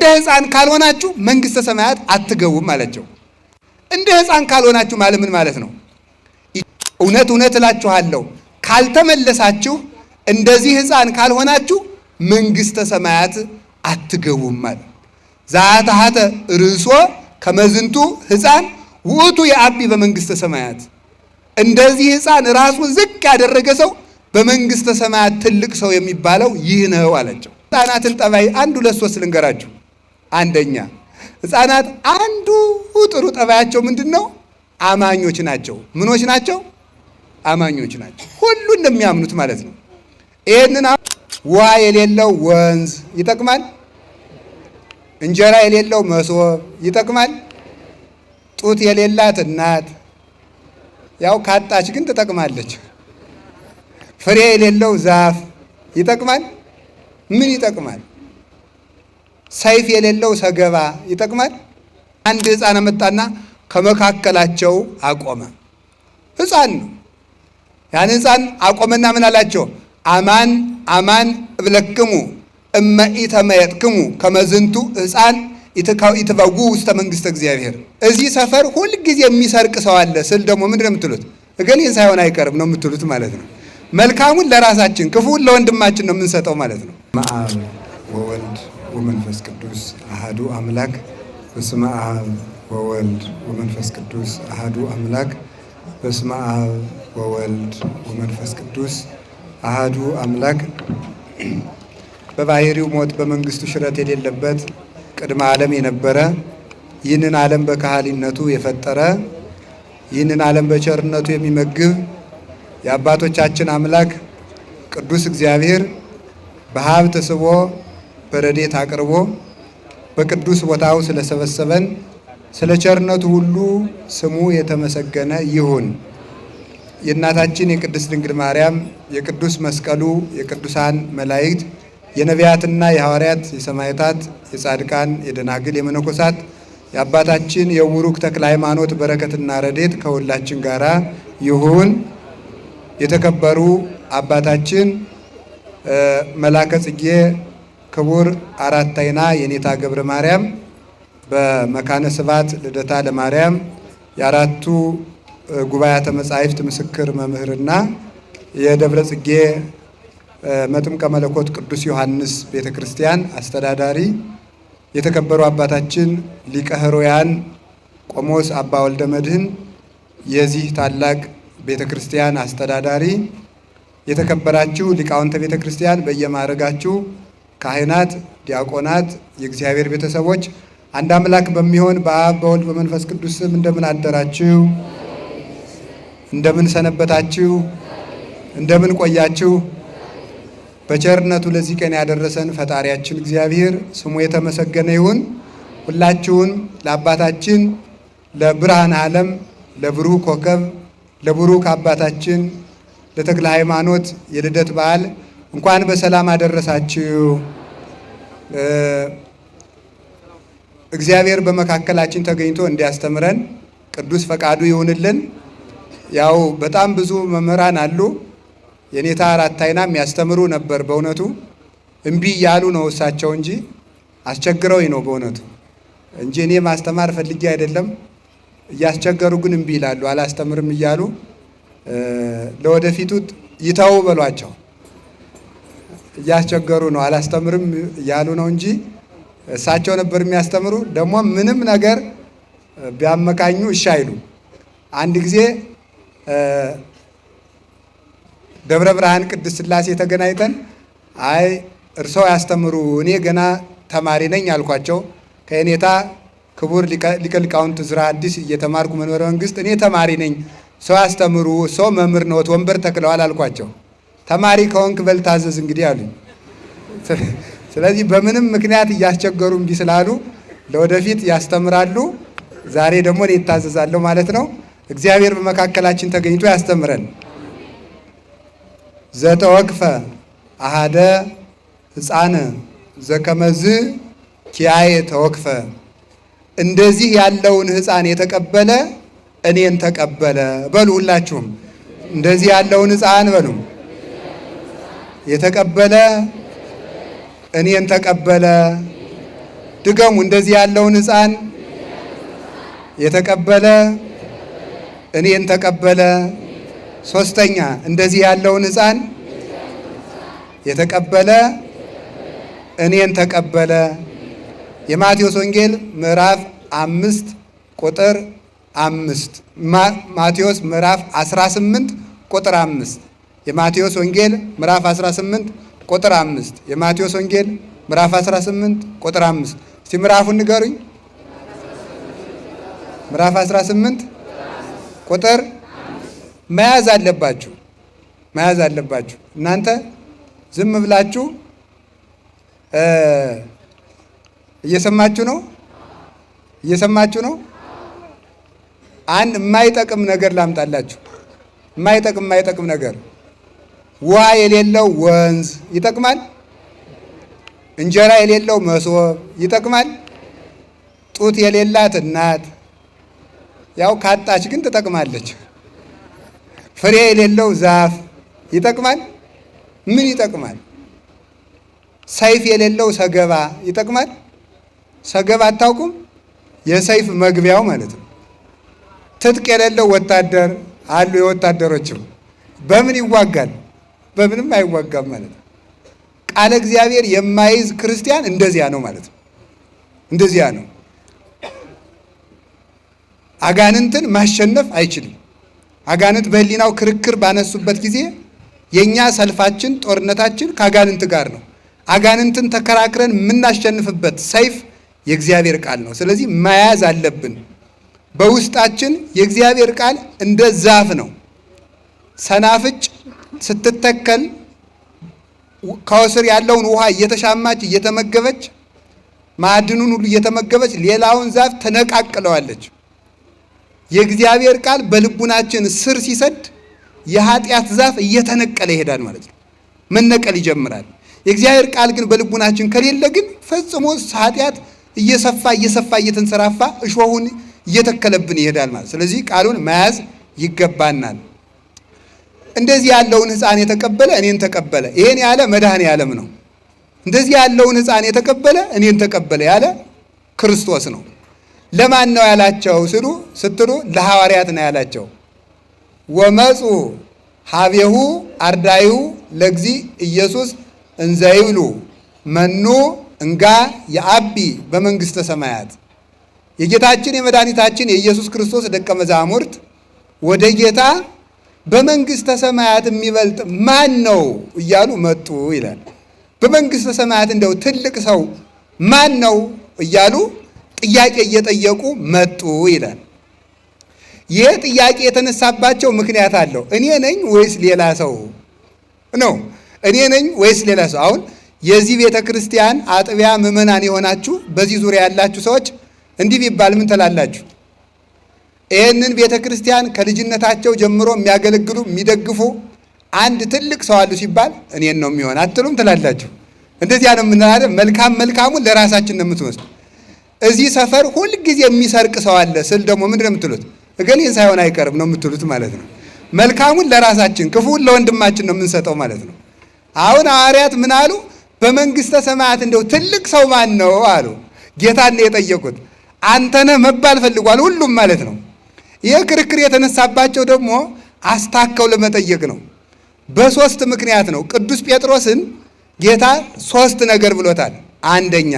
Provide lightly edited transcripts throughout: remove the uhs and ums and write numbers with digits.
እንደ ሕፃን ካልሆናችሁ መንግሥተ ሰማያት አትገቡም አላቸው። እንደ ሕፃን ካልሆናችሁ ማለት ምን ማለት ነው? እውነት እውነት እላችኋለሁ ካልተመለሳችሁ፣ እንደዚህ ሕፃን ካልሆናችሁ መንግሥተ ሰማያት አትገቡም ማለት። ዛታሐተ ርእሶ ከመዝንቱ ሕፃን ውእቱ የአቢ በመንግሥተ ሰማያት። እንደዚህ ሕፃን ራሱን ዝቅ ያደረገ ሰው በመንግሥተ ሰማያት ትልቅ ሰው የሚባለው ይህ ነው አላቸው። ሕፃናትን ጠባይ 1 2 3 ልንገራችሁ። አንደኛ ሕፃናት አንዱ ጥሩ ጠባያቸው ምንድን ነው? አማኞች ናቸው። ምኖች ናቸው? አማኞች ናቸው። ሁሉ እንደሚያምኑት ማለት ነው። ይህንን ውሃ የሌለው ወንዝ ይጠቅማል? እንጀራ የሌለው መሶብ ይጠቅማል? ጡት የሌላት እናት ያው ካጣች ግን ትጠቅማለች። ፍሬ የሌለው ዛፍ ይጠቅማል? ምን ይጠቅማል? ሰይፍ የሌለው ሰገባ ይጠቅማል? አንድ ሕፃን መጣና ከመካከላቸው አቆመ። ሕፃን ነው። ያን ሕፃን አቆመና ምን አላቸው? አማን አማን እብለክሙ እመ ኢተመየጥክሙ ከመዝንቱ ሕፃን ኢትበጉ ውስተ መንግሥተ እግዚአብሔር። እዚህ ሰፈር ሁልጊዜ የሚሰርቅ ሰው አለ ስል ደግሞ ምንድን ነው የምትሉት? እገሌን ሳይሆን አይቀርም ነው የምትሉት ማለት ነው። መልካሙን ለራሳችን ክፉን ለወንድማችን ነው የምንሰጠው ማለት ነው። አብ ወወልድ ወመንፈስ ቅዱስ አሐዱ አምላክ። በስመ አብ ወወልድ ወመንፈስ ቅዱስ አሐዱ አምላክ። በስመ አብ ወወልድ ወመንፈስ ቅዱስ አሐዱ አምላክ። በባህሪው ሞት በመንግስቱ ሽረት የሌለበት ቅድመ ዓለም የነበረ ይህንን ዓለም በካህሊነቱ የፈጠረ ይህንን ዓለም በቸርነቱ የሚመግብ የአባቶቻችን አምላክ ቅዱስ እግዚአብሔር በሀብት ስቦ በረድኤት አቅርቦ በቅዱስ ቦታው ስለሰበሰበን ስለ ቸርነቱ ሁሉ ስሙ የተመሰገነ ይሁን። የእናታችን የቅድስት ድንግል ማርያም የቅዱስ መስቀሉ የቅዱሳን መላእክት የነቢያትና የሐዋርያት የሰማዕታት የጻድቃን የደናግል የመነኮሳት የአባታችን የቡሩክ ተክለ ሃይማኖት በረከትና ረድኤት ከሁላችን ጋራ ይሁን። የተከበሩ አባታችን መላከ ጽጌ ክቡር አራት አይና የኔታ ገብረ ማርያም በመካነ ስብሐት ልደታ ለማርያም የአራቱ ጉባኤያተ መጻሕፍት ምስክር መምህርና የደብረ ጽጌ መጥምቀ መለኮት ቅዱስ ዮሐንስ ቤተ ክርስቲያን አስተዳዳሪ፣ የተከበሩ አባታችን ሊቀ ሕሩያን ቆሞስ አባ ወልደ መድኅን የዚህ ታላቅ ቤተ ክርስቲያን አስተዳዳሪ፣ የተከበራችሁ ሊቃውንተ ቤተ ክርስቲያን በየማዕረጋችሁ ካህናት፣ ዲያቆናት፣ የእግዚአብሔር ቤተሰቦች አንድ አምላክ በሚሆን በአብ በወልድ በመንፈስ ቅዱስ ስም እንደምን አደራችሁ? እንደምን ሰነበታችሁ? እንደምን ቆያችሁ? በቸርነቱ ለዚህ ቀን ያደረሰን ፈጣሪያችን እግዚአብሔር ስሙ የተመሰገነ ይሁን። ሁላችሁን ለአባታችን ለብርሃነ ዓለም ለብሩህ ኮከብ ለብሩክ አባታችን ለተክለ ሃይማኖት የልደት በዓል እንኳን በሰላም አደረሳችሁ። እግዚአብሔር በመካከላችን ተገኝቶ እንዲያስተምረን ቅዱስ ፈቃዱ ይሁንልን። ያው በጣም ብዙ መምህራን አሉ። የኔታ አራት አይና የሚያስተምሩ ነበር። በእውነቱ እምቢ እያሉ ነው እሳቸው እንጂ አስቸግረውኝ ነው በእውነቱ እንጂ እኔ ማስተማር ፈልጌ አይደለም። እያስቸገሩ ግን እምቢ ይላሉ፣ አላስተምርም እያሉ ለወደፊቱ ይተው በሏቸው። እያስቸገሩ ነው፣ አላስተምርም እያሉ ነው እንጂ እሳቸው ነበር የሚያስተምሩ። ደግሞ ምንም ነገር ቢያመካኙ እሺ አይሉ። አንድ ጊዜ ደብረ ብርሃን ቅድስት ሥላሴ ተገናኝተን አይ እርሰው ያስተምሩ እኔ ገና ተማሪ ነኝ አልኳቸው። ከኔታ ክቡር ሊቀ ሊቃውንት ዕዝራ አዲስ እየተማርኩ መንበረ መንግስት እኔ ተማሪ ነኝ፣ ሰው ያስተምሩ፣ ሰው መምህር ነዎት፣ ወንበር ተክለዋል አልኳቸው። ተማሪ ከሆንክ በል ታዘዝ እንግዲህ አሉኝ። ስለዚህ በምንም ምክንያት እያስቸገሩ እምቢ ስላሉ ለወደፊት ያስተምራሉ። ዛሬ ደግሞ እኔ እታዘዛለሁ ማለት ነው። እግዚአብሔር በመካከላችን ተገኝቶ ያስተምረን። ዘተወክፈ አሃደ ሕፃን ዘከመዝ ኪያየ ተወክፈ። እንደዚህ ያለውን ሕፃን የተቀበለ እኔን ተቀበለ በሉ። ሁላችሁም እንደዚህ ያለውን ሕፃን በሉ። የተቀበለ እኔን ተቀበለ። ድገሙ። እንደዚህ ያለውን ሕፃን የተቀበለ እኔን ተቀበለ። ሶስተኛ እንደዚህ ያለውን ሕፃን የተቀበለ እኔን ተቀበለ። የማቴዎስ ወንጌል ምዕራፍ 5 ቁጥር 5 ማቴዎስ ምዕራፍ 18 ቁጥር 5 የማቴዎስ ወንጌል ምዕራፍ 18 ቁጥር 5 የማቴዎስ ወንጌል ምዕራፍ 18 ቁጥር 5 እስቲ ምዕራፉን ንገሩኝ። ምዕራፍ 18 ቁጥር መያዝ አለባችሁ፣ መያዝ አለባችሁ። እናንተ ዝም ብላችሁ እየሰማችሁ ነው፣ እየሰማችሁ ነው። አንድ የማይጠቅም ነገር ላምጣላችሁ። የማይጠቅም ነገር ውሃ የሌለው ወንዝ ይጠቅማል? እንጀራ የሌለው መሶብ ይጠቅማል? ጡት የሌላት እናት ያው ካጣች ግን ትጠቅማለች። ፍሬ የሌለው ዛፍ ይጠቅማል? ምን ይጠቅማል? ሰይፍ የሌለው ሰገባ ይጠቅማል? ሰገባ አታውቁም? የሰይፍ መግቢያው ማለት ነው። ትጥቅ የሌለው ወታደር አሉ። የወታደሮችም በምን ይዋጋል? በምንም አይዋጋም ማለት ነው። ቃለ እግዚአብሔር የማይዝ ክርስቲያን እንደዚያ ነው ማለት ነው። እንደዚያ ነው። አጋንንትን ማሸነፍ አይችልም። አጋንንት በሕሊናው ክርክር ባነሱበት ጊዜ የኛ ሰልፋችን፣ ጦርነታችን ከአጋንንት ጋር ነው። አጋንንትን ተከራክረን የምናሸንፍበት ሰይፍ የእግዚአብሔር ቃል ነው። ስለዚህ መያዝ አለብን። በውስጣችን የእግዚአብሔር ቃል እንደ ዛፍ ነው። ሰናፍጭ ስትተከል ከስር ያለውን ውሃ እየተሻማች እየተመገበች ማዕድኑን ሁሉ እየተመገበች ሌላውን ዛፍ ተነቃቅለዋለች። የእግዚአብሔር ቃል በልቡናችን ስር ሲሰድ የኃጢአት ዛፍ እየተነቀለ ይሄዳል ማለት ነው። መነቀል ይጀምራል። የእግዚአብሔር ቃል ግን በልቡናችን ከሌለ ግን ፈጽሞ ኃጢአት እየሰፋ እየተንሰራፋ እሾሁን እየተከለብን ይሄዳል ማለት። ስለዚህ ቃሉን መያዝ ይገባናል። እንደዚህ ያለውን ሕፃን የተቀበለ እኔን ተቀበለ። ይሄን ያለ መድኃኔ ዓለም ነው። እንደዚህ ያለውን ሕፃን የተቀበለ እኔን ተቀበለ ያለ ክርስቶስ ነው። ለማን ነው ያላቸው ስትሉ ለሐዋርያት ነው ያላቸው። ወመፁ ሀቤሁ አርዳዩ ለእግዚ ኢየሱስ እንዘይብሉ መኑ እንጋ የአቢ በመንግሥተ ሰማያት። የጌታችን የመድኃኒታችን የኢየሱስ ክርስቶስ ደቀ መዛሙርት ወደ ጌታ በመንግሥተ ሰማያት የሚበልጥ ማን ነው እያሉ መጡ ይላል። በመንግሥተ ሰማያት እንደው ትልቅ ሰው ማን ነው እያሉ ጥያቄ እየጠየቁ መጡ ይላል። ይህ ጥያቄ የተነሳባቸው ምክንያት አለው። እኔ ነኝ ወይስ ሌላ ሰው ነው? እኔ ነኝ ወይስ ሌላ ሰው? አሁን የዚህ ቤተ ክርስቲያን አጥቢያ ምዕመናን የሆናችሁ በዚህ ዙሪያ ያላችሁ ሰዎች እንዲህ ቢባል ምን ትላላችሁ? ይህንን ቤተ ክርስቲያን ከልጅነታቸው ጀምሮ የሚያገለግሉ የሚደግፉ አንድ ትልቅ ሰው አሉ ሲባል እኔን ነው የሚሆን አትሉም? ትላላችሁ። እንደዚያ ነው የምንለው። መልካሙን ለራሳችን ነው የምትወስዱ። እዚህ ሰፈር ሁልጊዜ የሚሰርቅ ሰው አለ ስል ደግሞ ምንድን ነው የምትሉት? እገሌን ሳይሆን አይቀርም ነው የምትሉት ማለት ነው። መልካሙን ለራሳችን ክፉውን ለወንድማችን ነው የምንሰጠው ማለት ነው። አሁን ሐዋርያት ምን አሉ? በመንግሥተ ሰማያት እንደው ትልቅ ሰው ማን ነው አሉ። ጌታን ነው የጠየቁት። አንተነህ መባል ፈልጓል ሁሉም ማለት ነው። ይህ ክርክር የተነሳባቸው ደግሞ አስታከው ለመጠየቅ ነው። በሶስት ምክንያት ነው። ቅዱስ ጴጥሮስን ጌታ ሶስት ነገር ብሎታል። አንደኛ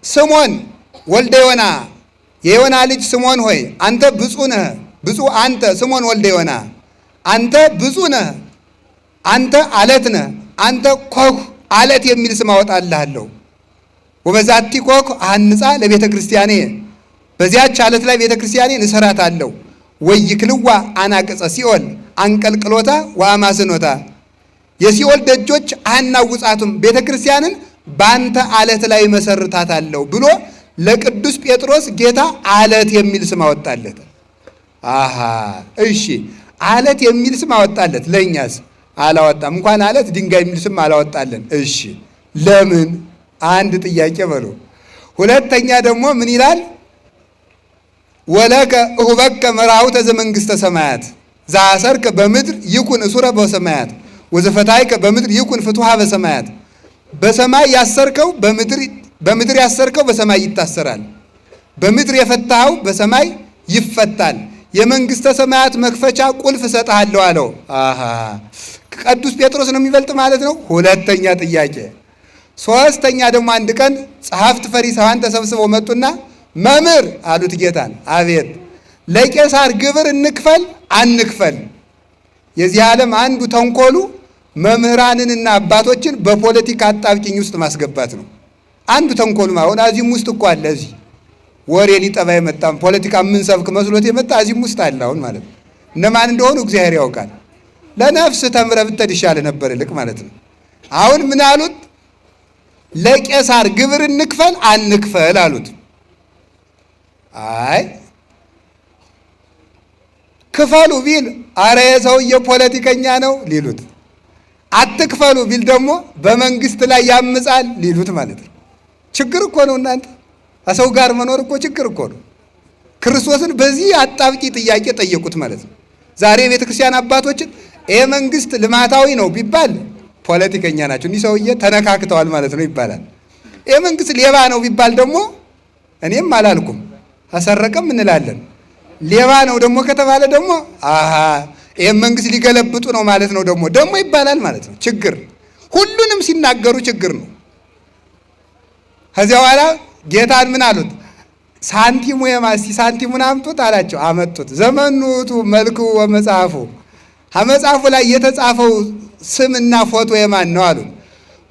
ስሞን ወልደ ዮና የዮና ልጅ ስሞን ሆይ አንተ ብፁዕ ነህ። ብፁዕ አንተ ስሞን ወልደ ዮና አንተ ብፁዕ ነህ፣ አንተ አለት ነህ፣ አንተ ኮክ አለት የሚል ስም አወጣልሃለሁ። ወበዛቲ ኮክ አንጻ ለቤተ ክርስቲያኔ በዚያች አለት ላይ ቤተ ክርስቲያኔን እሰራታለሁ። ወይክልዋ አናቅጸ ሲኦል አንቀልቅሎታ ወአማስኖታ የሲኦል ደጆች አያናውጻቱም፣ ቤተ ክርስቲያንን በአንተ አለት ላይ መሰርታታለሁ ብሎ ለቅዱስ ጴጥሮስ ጌታ አለት የሚል ስም አወጣለት። አሃ እሺ፣ አለት የሚል ስም አወጣለት። ለእኛስ አላወጣም። እንኳን አለት ድንጋይ የሚል ስም አላወጣለን። እሺ ለምን? አንድ ጥያቄ በሉ። ሁለተኛ ደግሞ ምን ይላል? ወለከ እሁበከ መራሁተ ዘመንግሥተ ሰማያት ዘአሰርከ በምድር ይኩን እሱረ በሰማያት ወዘፈታይከ በምድር ይኩን ፍቱሐ በሰማያት። በሰማይ ያሰርከው በምድር ያሰርከው በሰማይ ይታሰራል፣ በምድር የፈታኸው በሰማይ ይፈታል። የመንግስተ ሰማያት መክፈቻ ቁልፍ እሰጥሃለሁ አለው። አሃ ቅዱስ ጴጥሮስ ነው የሚበልጥ ማለት ነው። ሁለተኛ ጥያቄ። ሶስተኛ ደግሞ አንድ ቀን ጸሐፍት ፈሪሳውያን ተሰብስበው መጡና መምህር አሉት ጌታን። አቤት። ለቄሳር ግብር እንክፈል አንክፈል? የዚህ ዓለም አንዱ ተንኮሉ መምህራንንና አባቶችን በፖለቲካ አጣብቂኝ ውስጥ ማስገባት ነው። አንዱ ተንኮሉ አሁን እዚህም ውስጥ እኮ አለ። እዚህ ወሬ ሊጠባ የመጣም ፖለቲካ የምንሰብክ መስሎት የመጣ እዚህም ውስጥ አለ። አሁን ማለት ነው እነማን እንደሆኑ እግዚአብሔር ያውቃል። ለነፍስ ተምረህ ብትሄድ ይሻል ነበር ይልቅ ማለት ነው። አሁን ምን አሉት? ለቄሳር ግብር እንክፈል አንክፈል አሉት። አይ ክፈሉ ቢል አረ የሰውዬ ፖለቲከኛ ነው ሊሉት፣ አትክፈሉ ቢል ደግሞ በመንግስት ላይ ያምጻል ሊሉት ማለት ነው። ችግር እኮ ነው እናንተ። ከሰው ጋር መኖር እኮ ችግር እኮ ነው። ክርስቶስን በዚህ አጣብቂ ጥያቄ ጠየቁት ማለት ነው። ዛሬ የቤተ ክርስቲያን አባቶችን ይሄ መንግስት ልማታዊ ነው ቢባል ፖለቲከኛ ናቸው፣ እኒህ ሰውዬ ተነካክተዋል ማለት ነው ይባላል። ይሄ መንግስት ሌባ ነው ቢባል ደግሞ እኔም አላልኩም አሰረቀም እንላለን። ሌባ ነው ደግሞ ከተባለ ደግሞ አሃ ይሄ መንግስት ሊገለብጡ ነው ማለት ነው ደግሞ ይባላል ማለት ነው። ችግር ሁሉንም ሲናገሩ ችግር ነው። ከዚያ በኋላ ጌታን ምን አሉት? ሳንቲሙ የማሲ ሳንቲሙን አምጡት አላቸው። አመጡት። ዘመኑቱ መልኩ ወመጽሐፉ፣ ከመጽሐፉ ላይ የተጻፈው ስምና ፎቶ የማን ነው አሉት።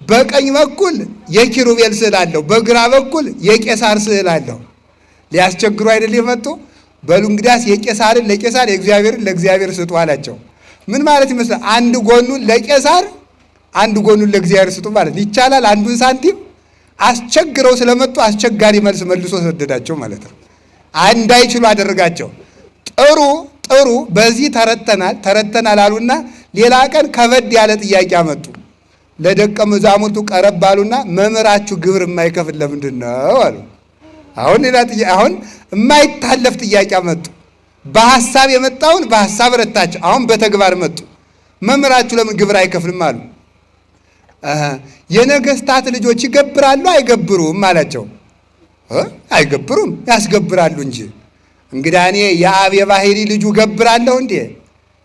በቀኝ በኩል የኪሩቤል ስዕል አለው፣ በግራ በኩል የቄሳር ስዕል አለው። ሊያስቸግሩ አይደል የመጡ? በሉ እንግዲያስ የቄሳርን ለቄሳር የእግዚአብሔርን ለእግዚአብሔር ስጡ አላቸው። ምን ማለት ይመስላል? አንድ ጎኑን ለቄሳር አንድ ጎኑን ለእግዚአብሔር ስጡ ማለት ይቻላል? አንዱን ሳንቲም አስቸግረው ስለመጡ አስቸጋሪ መልስ መልሶ ሰደዳቸው ማለት ነው። እንዳይችሉ አደረጋቸው። ጥሩ በዚህ ተረተናል አሉና ሌላ ቀን ከበድ ያለ ጥያቄ አመጡ። ለደቀ መዛሙርቱ ቀረብ አሉና መምህራችሁ ግብር የማይከፍል ለምንድን ነው አሉ። አሁን የማይታለፍ ጥያቄ አመጡ። በሐሳብ የመጣውን በሐሳብ ረታቸው። አሁን በተግባር መጡ። መምህራችሁ ለምን ግብር አይከፍልም አሉ። የነገስታት ልጆች ይገብራሉ አይገብሩም አላቸው። አይገብሩም ያስገብራሉ እንጂ። እንግዲህ እኔ የአብ የባህሪ ልጁ ገብራለሁ እንዴ?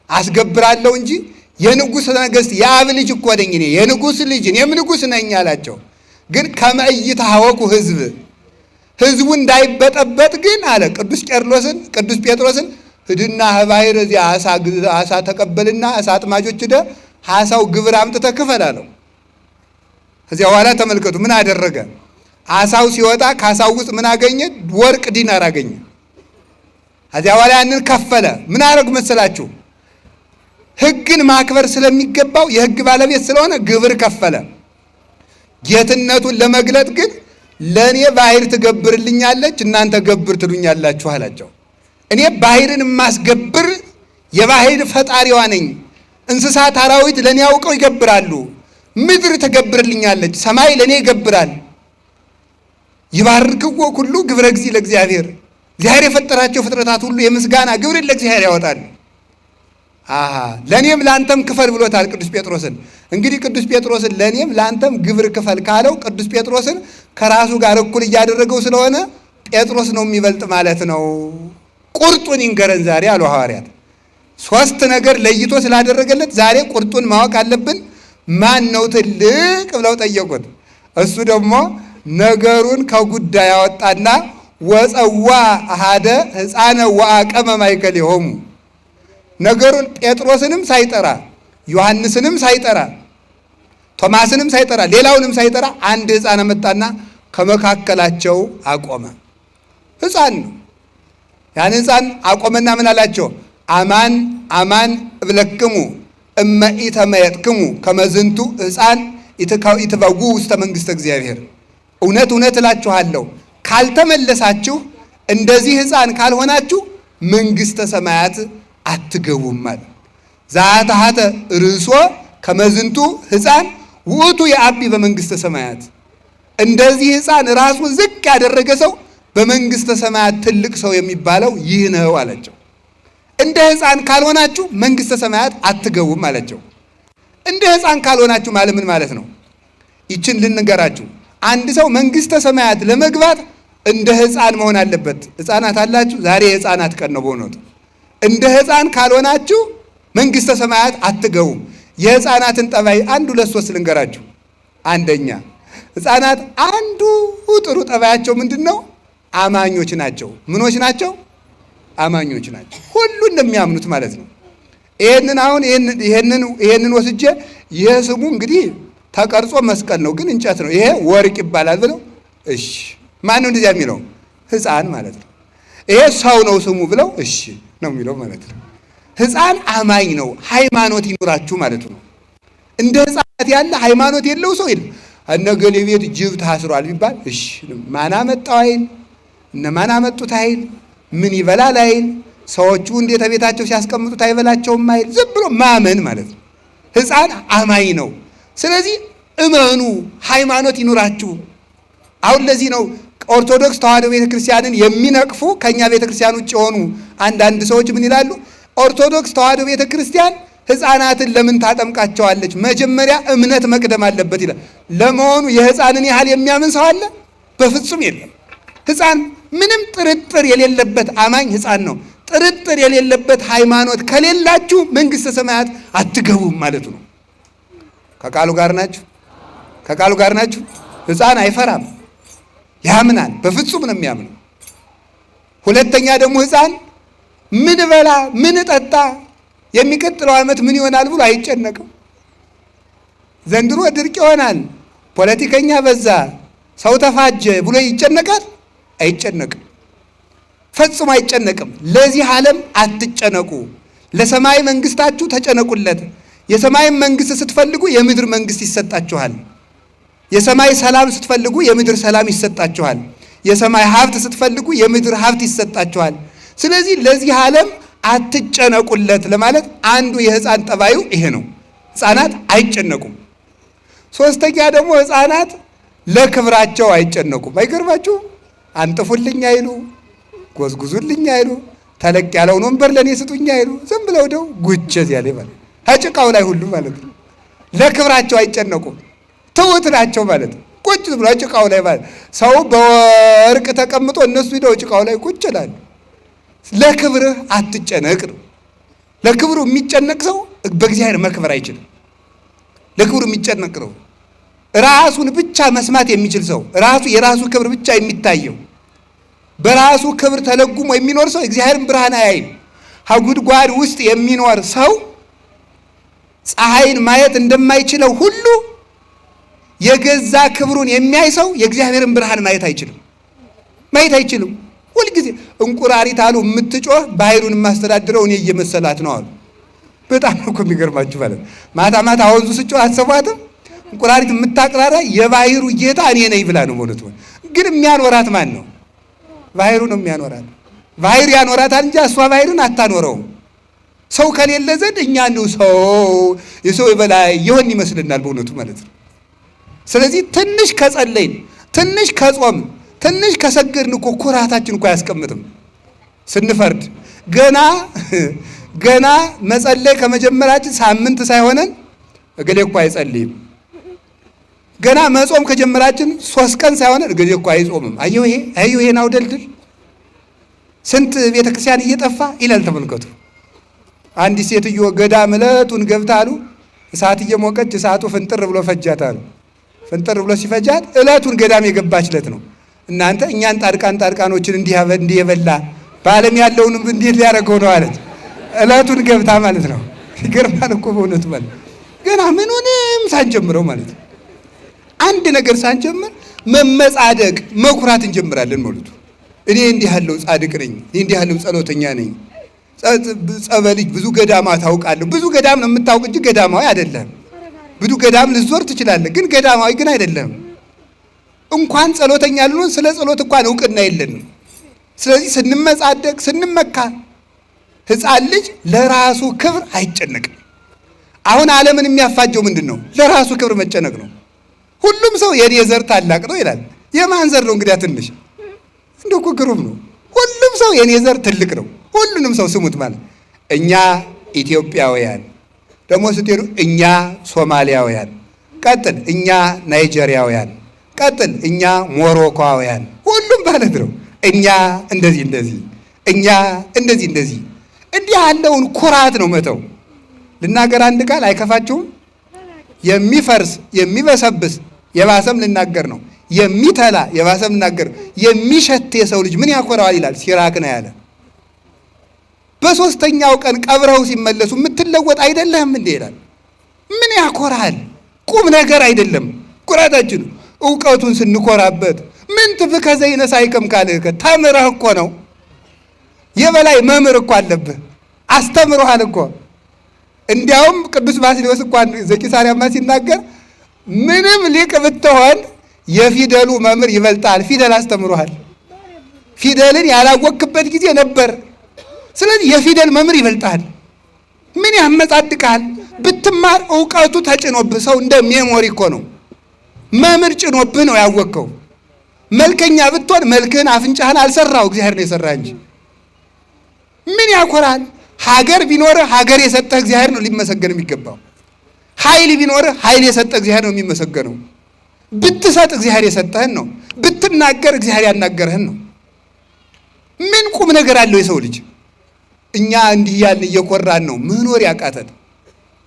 አስገብራለሁ እንጂ የንጉሥ ነገሥት የአብ ልጅ እኮ ነኝ እኔ የንጉሥ ልጅ እኔም ንጉሥ ነኝ አላቸው። ግን ከመይታወቁ ህዝቡ እንዳይበጠበጥ ግን አለ ቅዱስ ጴጥሮስን ሂድና ባህር እዚያ አሳ ተቀበልና አሳ አጥማጆች ሂደህ አሳው ግብር አምጥተህ ክፈል አለው። ከዚያ በኋላ ተመልከቱ ምን አደረገ? አሳው ሲወጣ ከአሳው ውስጥ ምን አገኘ? ወርቅ ዲናር አገኘ። ከዚያ በኋላ ያንን ከፈለ። ምን አደረግ መሰላችሁ? ሕግን ማክበር ስለሚገባው የሕግ ባለቤት ስለሆነ ግብር ከፈለ። ጌትነቱን ለመግለጥ ግን ለእኔ ባህር ትገብርልኛለች እናንተ ገብር ትሉኛላችሁ አላቸው። እኔ ባህርን የማስገብር የባህር ፈጣሪዋ ነኝ። እንስሳት አራዊት ለእኔ አውቀው ይገብራሉ። ምድር ትገብርልኛለች፣ ሰማይ ለእኔ ይገብራል። ይባርክዎ ኩሉ ግብረ እግዚእ ለእግዚአብሔር፣ እግዚአብሔር የፈጠራቸው ፍጥረታት ሁሉ የምስጋና ግብርን ለእግዚአብሔር ያወጣሉ። ለእኔም ለአንተም ክፈል ብሎታል ቅዱስ ጴጥሮስን። እንግዲህ ቅዱስ ጴጥሮስን ለእኔም ለአንተም ግብር ክፈል ካለው ቅዱስ ጴጥሮስን ከራሱ ጋር እኩል እያደረገው ስለሆነ ጴጥሮስ ነው የሚበልጥ ማለት ነው። ቁርጡን ይንገረን ዛሬ አሉ ሐዋርያት። ሶስት ነገር ለይቶ ስላደረገለት ዛሬ ቁርጡን ማወቅ አለብን። ማን ነው ትልቅ ብለው ጠየቁት። እሱ ደግሞ ነገሩን ከጉዳይ ያወጣና ወፀዋ አሃደ ሕፃነ ወአቀመ ማእከሌሆሙ፣ ነገሩን ጴጥሮስንም ሳይጠራ ዮሐንስንም ሳይጠራ ቶማስንም ሳይጠራ ሌላውንም ሳይጠራ አንድ ሕፃን መጣና ከመካከላቸው አቆመ። ሕፃን ነው። ያን ሕፃን አቆመና ምን አላቸው? አማን አማን እብለክሙ እመ ኢተመየጥክሙ ከመዝንቱ ሕፃን ኢትበጉ ውስተ መንግሥተ እግዚአብሔር። እውነት እውነት እላችኋለሁ ካልተመለሳችሁ እንደዚህ ሕፃን ካልሆናችሁ መንግሥተ ሰማያት አትገቡም ማለት። ዛታሃተ ርእሶ ከመዝንቱ ሕፃን ውእቱ የአቢ በመንግሥተ ሰማያት። እንደዚህ ሕፃን ራሱን ዝቅ ያደረገ ሰው በመንግሥተ ሰማያት ትልቅ ሰው የሚባለው ይህ ነው አላቸው። እንደ ሕፃን ካልሆናችሁ መንግሥተ ሰማያት አትገቡም አላቸው። እንደ ሕፃን ካልሆናችሁ ማለት ምን ማለት ነው? ይችን ልንገራችሁ። አንድ ሰው መንግሥተ ሰማያት ለመግባት እንደ ሕፃን መሆን አለበት። ሕፃናት አላችሁ? ዛሬ የሕፃናት ቀን ነው በእውነቱ። እንደ ሕፃን ካልሆናችሁ መንግሥተ ሰማያት አትገቡም። የሕፃናትን ጠባይ 1 2 3 ልንገራችሁ። አንደኛ ሕፃናት አንዱ ጥሩ ጠባያቸው ምንድን ነው? አማኞች ናቸው። ምኖች ናቸው? አማኞች ናቸው። ሁሉ እንደሚያምኑት ማለት ነው። ይሄንን ወስጄ ይህ ስሙ እንግዲህ ተቀርጾ መስቀል ነው፣ ግን እንጨት ነው፣ ይሄ ወርቅ ይባላል ብለው እሺ። ማን ነው እንደዚያ የሚለው? ሕፃን ማለት ነው። ይሄ ሰው ነው ስሙ ብለው እሺ ነው የሚለው ማለት ነው። ሕፃን አማኝ ነው። ሃይማኖት ይኖራችሁ ማለት ነው። እንደ ሕፃናት ያለ ሃይማኖት የለው ሰው የለም። እነገሌ ቤት ጅብ ታስሯል ቢባል እሺ፣ ማን አመጣው አይል፣ እነማን አመጡት አይል፣ ምን ይበላል አይል፣ ሰዎቹ እንዴት ቤታቸው ሲያስቀምጡት አይበላቸውም አይል፣ ዝም ብሎ ማመን ማለት ነው። ሕፃን አማኝ ነው። ስለዚህ እመኑ፣ ሃይማኖት ይኖራችሁ። አሁን ለዚህ ነው ኦርቶዶክስ ተዋሕዶ ቤተክርስቲያንን የሚነቅፉ ከኛ ቤተክርስቲያን ውጭ የሆኑ አንዳንድ ሰዎች ምን ይላሉ? ኦርቶዶክስ ተዋሕዶ ቤተክርስቲያን ሕፃናትን ለምን ታጠምቃቸዋለች? መጀመሪያ እምነት መቅደም አለበት ይላል። ለመሆኑ የሕፃንን ያህል የሚያምን ሰው አለ? በፍጹም የለም። ሕፃን ምንም ጥርጥር የሌለበት አማኝ ሕፃን ነው። ጥርጥር የሌለበት ሃይማኖት ከሌላችሁ መንግሥተ ሰማያት አትገቡም ማለት ነው። ከቃሉ ጋር ናችሁ? ከቃሉ ጋር ናችሁ? ሕፃን አይፈራም፣ ያምናል። በፍጹም ነው የሚያምነው። ሁለተኛ ደግሞ ሕፃን ምን በላ ምን ጠጣ የሚቀጥለው ዓመት ምን ይሆናል ብሎ አይጨነቅም። ዘንድሮ ድርቅ ይሆናል፣ ፖለቲከኛ በዛ፣ ሰው ተፋጀ ብሎ ይጨነቃል? አይጨነቅም። ፈጽሞ አይጨነቅም። ለዚህ ዓለም አትጨነቁ፣ ለሰማይ መንግስታችሁ ተጨነቁለት። የሰማይ መንግስት ስትፈልጉ የምድር መንግስት ይሰጣችኋል። የሰማይ ሰላም ስትፈልጉ የምድር ሰላም ይሰጣችኋል። የሰማይ ሀብት ስትፈልጉ የምድር ሀብት ይሰጣችኋል። ስለዚህ ለዚህ ዓለም አትጨነቁለት ለማለት አንዱ የሕፃን ጠባዩ ይሄ ነው። ሕፃናት አይጨነቁም። ሶስተኛ ደግሞ ሕፃናት ለክብራቸው አይጨነቁም። አይገርማችሁ? አንጥፉልኝ አይሉ፣ ጎዝጉዙልኝ አይሉ፣ ተለቅ ያለውን ወንበር ለእኔ ስጡኝ አይሉ። ዝም ብለው ደው ጉቸዝ ያለ ማለት ጭቃው ላይ ሁሉ ማለት ነው። ለክብራቸው አይጨነቁም። ትውት ናቸው ማለት ነው። ቁጭ ብሎ ጭቃው ላይ ማለት ሰው በወርቅ ተቀምጦ እነሱ ሄደው ጭቃው ላይ ቁጭ ይላሉ። ለክብርህ አትጨነቅ ነው። ለክብሩ የሚጨነቅ ሰው በእግዚአብሔር መክበር አይችልም። ለክብሩ የሚጨነቅ ነው። ራሱን ብቻ መስማት የሚችል ሰው፣ የራሱ ክብር ብቻ የሚታየው፣ በራሱ ክብር ተለጉሞ የሚኖር ሰው እግዚአብሔርን ብርሃን አያይም። ከጉድጓድ ውስጥ የሚኖር ሰው ፀሐይን ማየት እንደማይችለው ሁሉ የገዛ ክብሩን የሚያይ ሰው የእግዚአብሔርን ብርሃን ማየት አይችልም። ሁልጊዜ እንቁራሪት አሉ የምትጮህ ባህሩን የማስተዳድረው እኔ እየመሰላት ነው አሉ። በጣም እኮ የሚገርማችሁ ማለት ማታ ማታ ወንዙ ስጮህ አትሰማትም? እንቁራሪት የምታቅራራ የባህሩ ጌታ እኔ ነኝ ብላ ነው ማለት ነው። ግን የሚያኖራት ማን ነው? ባህሩ ነው የሚያኖራት። ባህሩ ያኖራታል እንጂ እሷ ባህሩን አታኖረውም። ሰው ከሌለ ዘንድ እኛ ነው ሰው የሰው የበላይ ይሆን ይመስልናል በእውነቱ ማለት ነው። ስለዚህ ትንሽ ከጸለይን፣ ትንሽ ከጾም፣ ትንሽ ከሰገድን እኮ ኩራታችን እኮ አያስቀምጥም። ስንፈርድ ገና መጸለይ ከመጀመራችን ሳምንት ሳይሆነን እገሌ እኮ አይጸልይም። ገና መጾም ከጀመራችን 3 ቀን ሳይሆነን እገሌ እኮ አይጾምም። አየሁ ይሄን አውደልድል ስንት ቤተክርስቲያን እየጠፋ ይላል። ተመልከቱ። አንዲት ሴትዮ ገዳም ዕለቱን ገብታ አሉ እሳት እየሞቀች እሳቱ ፍንጥር ብሎ ፈጃት አሉ። ፍንጥር ብሎ ሲፈጃት ዕለቱን ገዳም የገባች ዕለት ነው። እናንተ እኛን ጻድቃኖችን እንዲህ የበላ በዓለም ያለውን እንዴት ሊያደርገው ነው አለች። ዕለቱን ገብታ ማለት ነው። ይገርማል እኮ በእውነቱ ማለት ገና ምኑንም ሳንጀምረው ማለት ነው። አንድ ነገር ሳንጀምር መመጻደቅ መኩራት እንጀምራለን ማለት ነው። እኔ እንዲህ ያለው ጻድቅ ነኝ፣ እኔ እንዲህ ያለው ጸሎተኛ ነኝ፣ ጸበልጅ ብዙ ገዳማት አውቃለሁ። ብዙ ገዳም ነው የምታውቅ እንጂ ገዳማዊ አይደለም። ብዙ ገዳም ልዞር ትችላለህ፣ ግን ገዳማዊ ግን አይደለም። እንኳን ጸሎተኛ ልንሆን ስለ ጸሎት እንኳን እውቅና የለንም። ስለዚህ ስንመጻደቅ ስንመካ ሕፃን ልጅ ለራሱ ክብር አይጨነቅም። አሁን ዓለምን የሚያፋጀው ምንድን ነው? ለራሱ ክብር መጨነቅ ነው። ሁሉም ሰው የኔ ዘር ታላቅ ነው ይላል። የማን ዘር ነው እንግዲያ? ትንሽ እንደው እኮ ግሩም ነው። ሁሉም ሰው የኔ ዘር ትልቅ ነው። ሁሉንም ሰው ስሙት ማለት እኛ ኢትዮጵያውያን ደግሞ ስትሄዱ እኛ ሶማሊያውያን፣ ቀጥል እኛ ናይጄሪያውያን፣ ቀጥል እኛ ሞሮኮውያን፣ ሁሉም ማለት ነው። እኛ እንደዚህ እንደዚህ፣ እኛ እንደዚህ እንደዚህ። እንዲህ ያለውን ኩራት ነው መተው። ልናገር አንድ ቃል አይከፋችሁም? የሚፈርስ የሚበሰብስ የባሰም ልናገር ነው። የሚተላ የባሰም ልናገር፣ የሚሸት የሰው ልጅ ምን ያኮራዋል ይላል ሲራክ ነው ያለ። በሶስተኛው ቀን ቀብረው ሲመለሱ የምትለወጥ አይደለህም እንዴ ይላል። ምን ያኮራል? ቁም ነገር አይደለም ኩራታችን። እውቀቱን ስንኮራበት ምን ትፍከ ዘይነሳይከም ካልህ ተምረህ እኮ ነው። የበላይ መምህር እኮ አለብህ፣ አስተምሮሃል እኮ። እንዲያውም ቅዱስ ባስልዮስ እንኳን ዘቂሳርያማ ሲናገር ምንም ሊቅ ብትሆን የፊደሉ መምህር ይበልጣል። ፊደል አስተምሮሃል። ፊደልን ያላወቅበት ጊዜ ነበር። ስለዚህ የፊደል መምህር ይበልጣል። ምን ያመጻድቃል? ብትማር እውቀቱ ተጭኖብህ፣ ሰው እንደ ሜሞሪ እኮ ነው። መምህር ጭኖብህ ነው ያወቅከው። መልከኛ ብትሆን መልክህን አፍንጫህን አልሰራው እግዚአብሔር ነው የሰራ እንጂ። ምን ያኮራል? ሀገር ቢኖርህ ሀገር የሰጠህ እግዚአብሔር ነው ሊመሰገን የሚገባው። ኃይል ቢኖርህ ኃይል የሰጠህ እግዚአብሔር ነው የሚመሰገነው። ብትሰጥ እግዚአብሔር የሰጠህን ነው። ብትናገር እግዚአብሔር ያናገርህን ነው። ምን ቁም ነገር አለው የሰው ልጅ? እኛ እንዲህ ያልን እየኮራን ነው መኖር ያቃተን፣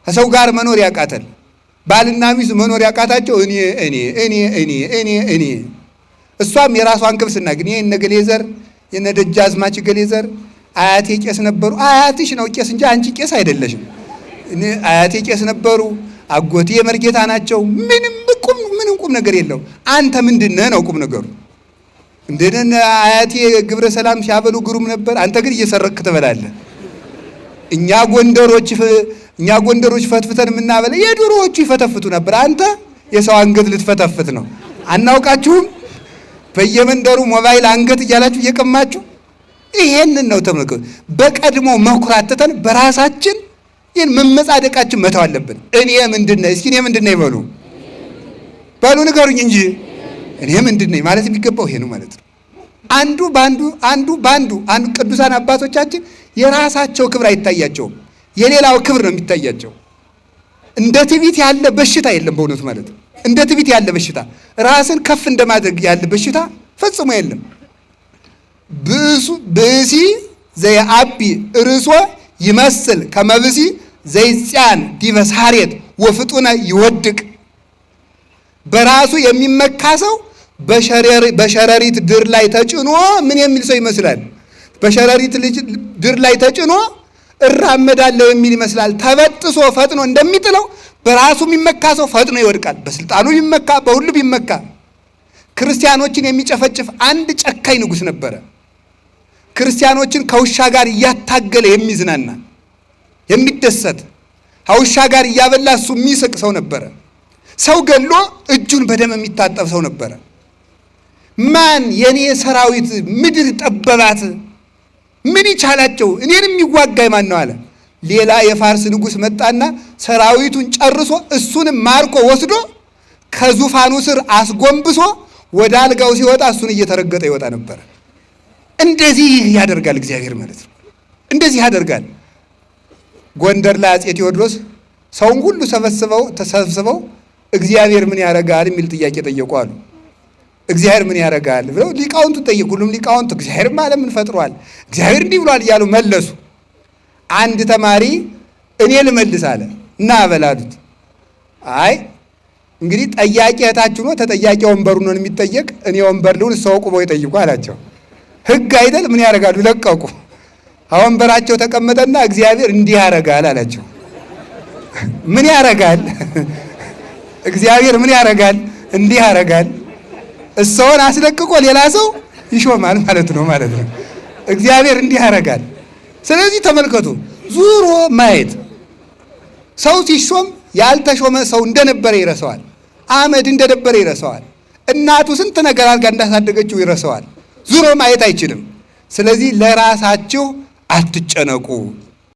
ከሰው ጋር መኖር ያቃተን። ባልና ሚስት መኖር ያቃታቸው እኔ እኔ እኔ እኔ እኔ እኔ። እሷም የራሷን ክብር ስናገኝ የነ ገሌ ዘር የነ ደጃዝማች ገሌ ዘር አያቴ ቄስ ነበሩ። አያትሽ ነው ቄስ እንጂ አንቺ ቄስ አይደለሽም። አያቴ ቄስ ነበሩ፣ አጎቴ መርጌታ ናቸው። ምንም ቁም ነገር የለው። አንተ ምንድነህ ነው ቁም ነገሩ? እንደነ አያቴ ግብረ ሰላም ሲያበሉ ግሩም ነበር። አንተ ግን እየሰረክ ትበላለህ። እኛ ጎንደሮች ፈትፍተን የምናበለ የድሮዎቹ ይፈተፍቱ ነበር። አንተ የሰው አንገት ልትፈተፍት ነው። አናውቃችሁም? በየመንደሩ ሞባይል አንገት እያላችሁ እየቀማችሁ ይሄንን ነው ተመልከቱ። በቀድሞ መኩራት ትተን በራሳችን ይህን መመጻደቃችን መተው አለብን። እኔ ምንድነኝ? እስኪ እኔ ምንድነኝ በሉ ንገሩኝ እንጂ እኔ ምንድነኝ ማለት የሚገባው ይሄ ነው ማለት ነው። አንዱ ባንዱ ቅዱሳን አባቶቻችን የራሳቸው ክብር አይታያቸውም፣ የሌላው ክብር ነው የሚታያቸው። እንደ ትዕቢት ያለ በሽታ የለም በእውነቱ ማለት ነው። እንደ ትዕቢት ያለ በሽታ፣ ራስን ከፍ እንደማድረግ ያለ በሽታ ፈጽሞ የለም። ብእሲ ዘየአቢ ርእሶ ይመስል ከመብሲ ዘይጽያን ዲበ ሳሬት ወፍጡነ ይወድቅ። በራሱ የሚመካ ሰው በሸረሪት ድር ላይ ተጭኖ ምን የሚል ሰው ይመስላል? በሸረሪት ድር ላይ ተጭኖ እራመዳለሁ የሚል ይመስላል። ተበጥሶ ፈጥኖ እንደሚጥለው በራሱ የሚመካ ሰው ፈጥኖ ይወድቃል። በስልጣኑ ቢመካ፣ በሁሉ ቢመካ። ክርስቲያኖችን የሚጨፈጭፍ አንድ ጨካኝ ንጉሥ ነበረ። ክርስቲያኖችን ከውሻ ጋር እያታገለ የሚዝናና የሚደሰት፣ ከውሻ ጋር እያበላ እሱ የሚስቅ ሰው ነበረ። ሰው ገሎ እጁን በደም የሚታጠብ ሰው ነበረ። ማን የኔ ሰራዊት ምድር ጠበባት፣ ምን ይቻላቸው፣ እኔን የሚዋጋኝ ማን ነው አለ። ሌላ የፋርስ ንጉሥ መጣና ሰራዊቱን ጨርሶ እሱንም ማርኮ ወስዶ ከዙፋኑ ስር አስጎንብሶ ወደ አልጋው ሲወጣ እሱን እየተረገጠ ይወጣ ነበረ። እንደዚህ ያደርጋል እግዚአብሔር ማለት ነው። እንደዚህ ያደርጋል። ጎንደር ላይ አፄ ቴዎድሮስ ሰውን ሁሉ ተሰብስበው እግዚአብሔር ምን ያደርጋል የሚል ጥያቄ ጠየቁ አሉ። እግዚአብሔር ምን ያደርጋል ብለው ሊቃውንቱ ጠየቁ። ሁሉም ሊቃውንቱ እግዚአብሔር ማለት ምን ፈጥሯል፣ እግዚአብሔር እንዲህ ብሏል እያሉ መለሱ። አንድ ተማሪ እኔ ልመልስ አለ እና አበላሉት። አይ እንግዲህ ጠያቂ እህታችሁ ነው፣ ተጠያቂ ወንበሩ ነው የሚጠየቅ፣ እኔ ወንበር ልሁን ሰው ቁመው ይጠይቁ አላቸው። ሕግ አይደል? ምን ያደርጋሉ? ለቀቁ። ወንበራቸው ተቀመጠና እግዚአብሔር እንዲህ ያደርጋል አላቸው። ምን ያደርጋል? እግዚአብሔር ምን ያደርጋል? እንዲህ ያደርጋል። እሰውን አስለቅቆ ሌላ ሰው ይሾማል ማለት ነው እግዚአብሔር እንዲህ ያደርጋል። ስለዚህ ተመልከቱ፣ ዙሮ ማየት። ሰው ሲሾም ያልተሾመ ሰው እንደነበረ ይረሳዋል። አመድ እንደነበረ ይረሳዋል። እናቱ ስንት ነገር አድርጋ እንዳሳደገችው ይረሳዋል። ዙሮ ማየት አይችልም። ስለዚህ ለራሳችሁ አትጨነቁ፣